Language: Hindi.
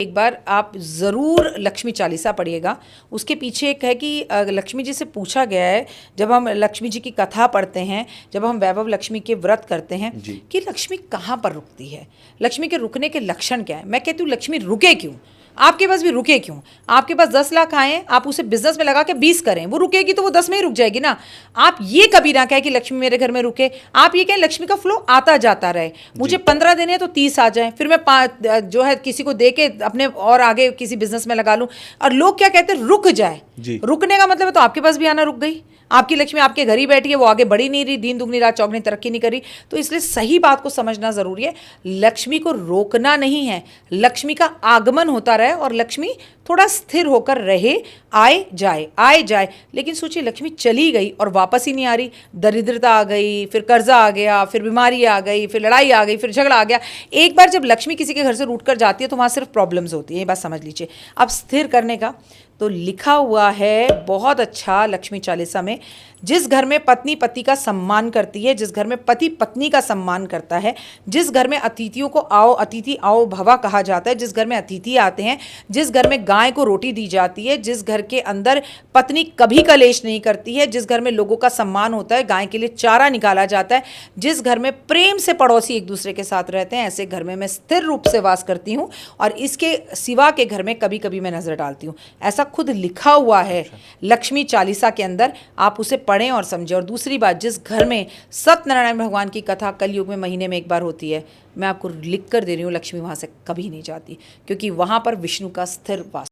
एक बार आप ज़रूर लक्ष्मी चालीसा पढ़िएगा। उसके पीछे एक है कि लक्ष्मी जी से पूछा गया है, जब हम लक्ष्मी जी की कथा पढ़ते हैं, जब हम वैभव लक्ष्मी के व्रत करते हैं, कि लक्ष्मी कहाँ पर रुकती है, लक्ष्मी के रुकने के लक्षण क्या है। मैं कहती हूँ लक्ष्मी रुके क्यों, आपके पास भी रुके क्यों। आपके पास 10 लाख आए, आप उसे बिजनेस में लगा के 20 करें, वो रुकेगी तो वो 10 में ही रुक जाएगी ना। आप ये कभी ना कहें कि लक्ष्मी मेरे घर में रुके, आप ये कहें लक्ष्मी का फ्लो आता जाता रहे। मुझे 15 देने हैं तो 30 आ जाए, फिर मैं जो है किसी को दे के अपने और आगे किसी बिजनेस में लगा लूं। और लोग क्या कहते हैं, रुक जाए। रुकने का मतलब है तो आपके पास भी आना रुक गई, आपकी लक्ष्मी आपके घर ही बैठी है, वो आगे बढ़ी नहीं रही, दिन दुगनी रात चौगनी तरक्की नहीं करी। तो इसलिए सही बात को समझना जरूरी है। लक्ष्मी को रोकना नहीं है, लक्ष्मी का आगमन होता रहे और लक्ष्मी थोड़ा स्थिर होकर रहे, आए जाए आए जाए। लेकिन सोचिए लक्ष्मी चली गई और वापस ही नहीं आ रही, दरिद्रता आ गई, फिर कर्जा आ गया, फिर बीमारी आ गई, फिर लड़ाई आ गई, फिर झगड़ा आ गया। एक बार जब लक्ष्मी किसी के घर से रूठ कर जाती है तो वहाँ सिर्फ प्रॉब्लम्स होती है, ये बात समझ लीजिए। अब स्थिर करने का तो लिखा हुआ है बहुत अच्छा लक्ष्मी चालीसा में, जिस घर में पत्नी पति का सम्मान करती है, जिस घर में पति पत्नी का सम्मान करता है, जिस घर में अतिथियों को आओ अतिथि आओ भवा कहा जाता है, जिस घर में अतिथि आते हैं, जिस घर में गाय को रोटी दी जाती है, जिस घर के अंदर पत्नी कभी कलेश नहीं करती है, जिस घर में लोगों का सम्मान होता है, गाय के लिए चारा निकाला जाता है, जिस घर में प्रेम से पड़ोसी एक दूसरे के साथ रहते हैं, ऐसे घर में मैं स्थिर रूप से वास करती हूँ और इसके सिवा के घर में कभी कभी मैं नजर डालती हूँ। ऐसा खुद लिखा हुआ है लक्ष्मी चालीसा के अंदर, आप उसे पढ़ें और समझें। और दूसरी बात, जिस घर में सत्यनारायण भगवान की कथा कलयुग में महीने में एक बार होती है, मैं आपको लिख कर दे रही हूँ, लक्ष्मी वहाँ से कभी नहीं जाती, क्योंकि वहाँ पर विष्णु का स्थिर वास